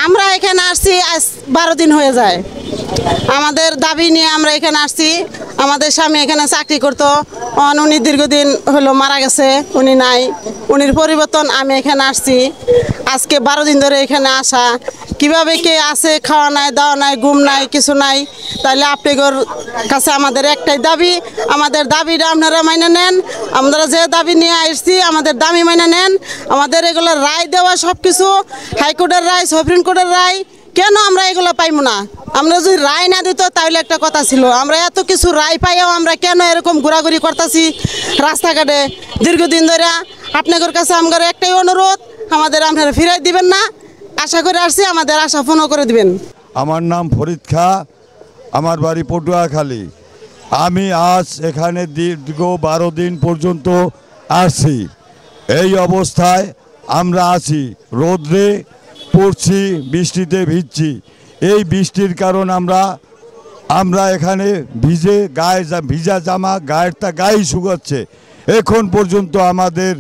আমরা এখানে আসছি আজ 12 দিন হয়ে যায়। আমাদের দাবি নিয়ে আমরা এখানে আসছি। আমাদের স্বামী এখানে চাকরি করতো, উনি দীর্ঘদিন হলো মারা গেছে, উনি নাই, উনির পরিবর্তন আমি এখানে আসছি। আজকে 12 দিন ধরে এখানে আসা। কিভাবে কে আছে, খাওয়া নাই, দাওয়া নাই, ঘুম নাই, কিছু নাই। তাহলে আপনাদের কাছে আমাদের একটাই দাবি, আমাদের দাবিটা আপনারা মাইনে নেন। আমরা যে দাবি নিয়ে আসছি আমাদের দাবি মাইনে নেন। আমাদের এগুলো রায় দেওয়া সব কিছু, হাইকোর্টের রায়, সুপ্রিম কোর্টের রায়, কেন আমরা এগুলো পাইবো না? আমরা যদি রায় না দিত তাহলে একটা কথা ছিল। আমরা এত কিছু রায় পাইও আমরা কেন এরকম ঘোরাঘুরি করতেছি রাস্তাঘাটে দীর্ঘদিন ধরে? আপনাদের কাছে আমার একটাই অনুরোধ, আমাদের আপনারা ফিরাই দিবেন না। আশা করে আসছি, আমাদের আশা পূর্ণ করে দিবেন। আমার নাম ফরিদ খাঁ, আমার বাড়ি পটুয়াখালী। আমি আজ এখানে দীর্ঘ 12 দিন পর্যন্ত আসছি। এই অবস্থায় আমরা আছি, রোদ্রে পড়ছি, বৃষ্টিতে ভিজছি। এই বৃষ্টির কারণ আমরা এখানে ভিজা জামা গায়ে শুকাচ্ছে। এখন পর্যন্ত আমাদের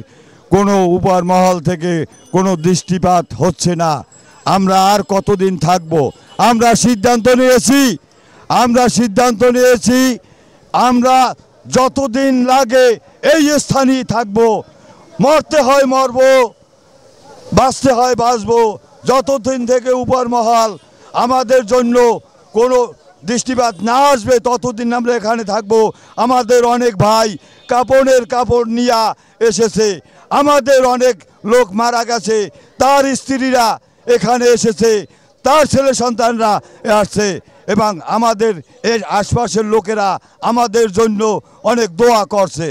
কোনো উপর মহল থেকে কোনো দৃষ্টিপাত হচ্ছে না। আমরা আর কতদিন থাকব? আমরা সিদ্ধান্ত নিয়েছি আমরা যতদিন লাগে এই স্থানেই থাকব। মরতে হয় মরব, বাঁচতে হয় বাঁচব। যতদিন থেকে উপর মহল আমাদের জন্য কোনো দৃষ্টিপাত না আসবে ততদিন আমরা এখানে থাকব। আমাদের অনেক ভাই কাপড় নিয়ে এসেছে, আমাদের অনেক লোক মারা গেছে, তার স্ত্রীরা এখানে এসেছে, তার ছেলে সন্তানরা আসছে, এবং আমাদের এর আশপাশের লোকেরা আমাদের জন্য অনেক দোয়া করছে।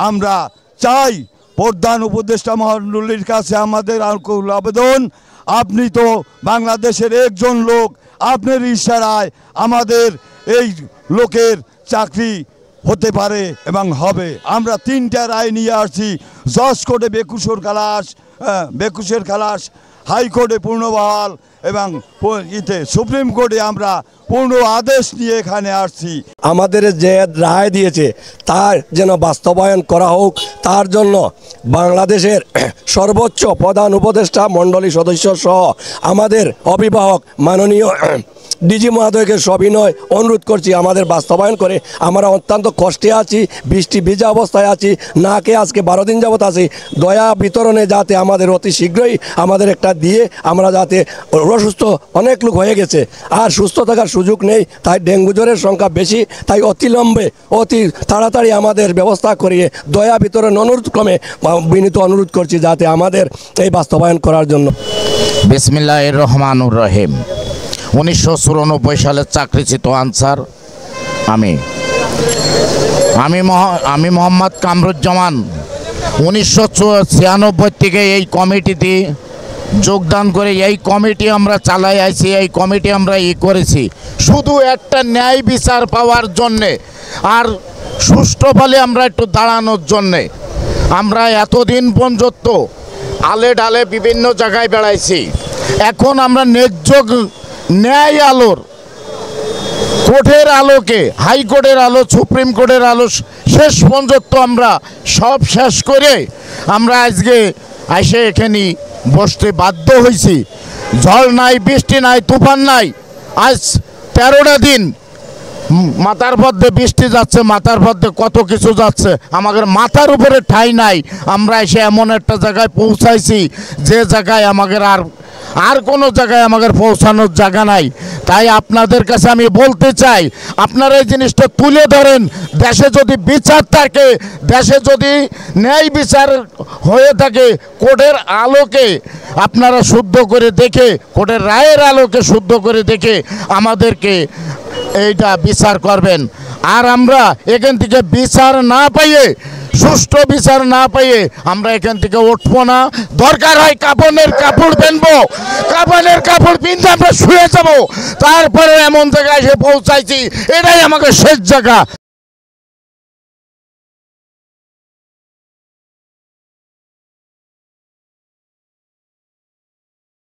আমরা চাই প্রধান উপদেষ্টা মণ্ডলীর কাছে আমাদের আবেদন, আপনি তো বাংলাদেশের একজন লোক, আপনার ইশারায় আমাদের এই লোকের চাকরি হতে পারে এবং হবে। আমরা 3টা রায় নিয়ে আসছি, জজ কোর্টে বেকুশের খালাস, হাইকোর্টে পূর্ণবহাল এবং সুপ্রিম কোর্টে আমরা পূর্ণ আদেশ নিয়ে এখানে আসছি। আমাদের যে রায় দিয়েছে তার যেন বাস্তবায়ন করা হোক, তার জন্য বাংলাদেশের সর্বোচ্চ প্রধান উপদেষ্টা মণ্ডলী সদস্য সহ আমাদের অভিভাবক মাননীয় ডিজি মহোদয়কে সবিনয় অনুরোধ করছি, আমাদের বাস্তবায়ন করে। আমরা অত্যন্ত কষ্টে আছি, বৃষ্টি ভিজা অবস্থায় আছি, নাকে আজকে 12 দিন যাবত আছি। দয়া বিতরণে যাতে আমাদের অতি শীঘ্রই আমাদের একটা দিয়ে, আমরা যাতে অসুস্থ অনেক লোক হয়ে গেছে, আর সুস্থ থাকার সুযোগ নেই, তাই ডেঙ্গু জ্বরের সংখ্যা বেশি। তাই অতি তাড়াতাড়ি আমাদের ব্যবস্থা করিয়ে দয়া বিতরণ অনুরোধক্রমে বিনীত অনুরোধ করছি যাতে আমাদের এই বাস্তবায়ন করার জন্য। বিসমিল্লাহির রহমানুর রহিম। 1994 সালের চাকরিচ্যুত আনসার আমি মোহাম্মদ কামরুজ্জামান 1996 থেকে এই কমিটিতে যোগদান করে এই কমিটি আমরা চালাই আছি। এই কমিটি আমরা করেছি শুধু একটা ন্যায় বিচার পাওয়ার জন্যে, আর সুষ্ঠুভাবে আমরা একটু দাঁড়ানোর জন্যে। আমরা এতদিন পর্যন্ত আলে ডালে বিভিন্ন জায়গায় বেড়াইছি। এখন আমরা ন্যায় আলোর, কোর্টের আলোকে, হাইকোর্টের আলো, সুপ্রিম কোর্টের আলো শেষ পর্যন্ত আমরা সব শেষ করে আমরা আজকে এসে এখানে বসতে বাধ্য হয়েছি। ঝড় নাই, বৃষ্টি নাই, তুফান নাই। আজ 13টা দিন মাথার মধ্যে বৃষ্টি যাচ্ছে, মাথার মধ্যে কত কিছু যাচ্ছে, আমাদের মাথার উপরে ঠাঁই নাই। আমরা এসে এমন একটা জায়গায় পৌঁছাইছি যে জায়গায় আমাদের আর কোনো জায়গায় আমাদের পৌঁছানোর জায়গা নাই। তাই আপনাদের কাছে আমি বলতে চাই, আপনারা এই জিনিসটা তুলে ধরেন। দেশে যদি বিচার থাকে, দেশে যদি ন্যায় বিচার হয়ে থাকে, কোর্টের আলোকে আপনারা শুদ্ধ করে দেখে, কোর্টের রায়ের আলোকে শুদ্ধ করে দেখে আমাদেরকে এইটা বিচার করবেন। আর আমরা এখান থেকে বিচার না পাইয়ে, সুষ্ঠু বিচার না পাইয়ে আমরা এখান থেকে উঠবো না। দরকার হয় কাপড়ের কাপড় পিনবো, কাপড়ের কাপড় পিনতে আমরা শুয়ে যাবো। তারপরে এমন জায়গায় এসে পৌঁছাইছি, এটাই আমাকে শেষ জায়গা।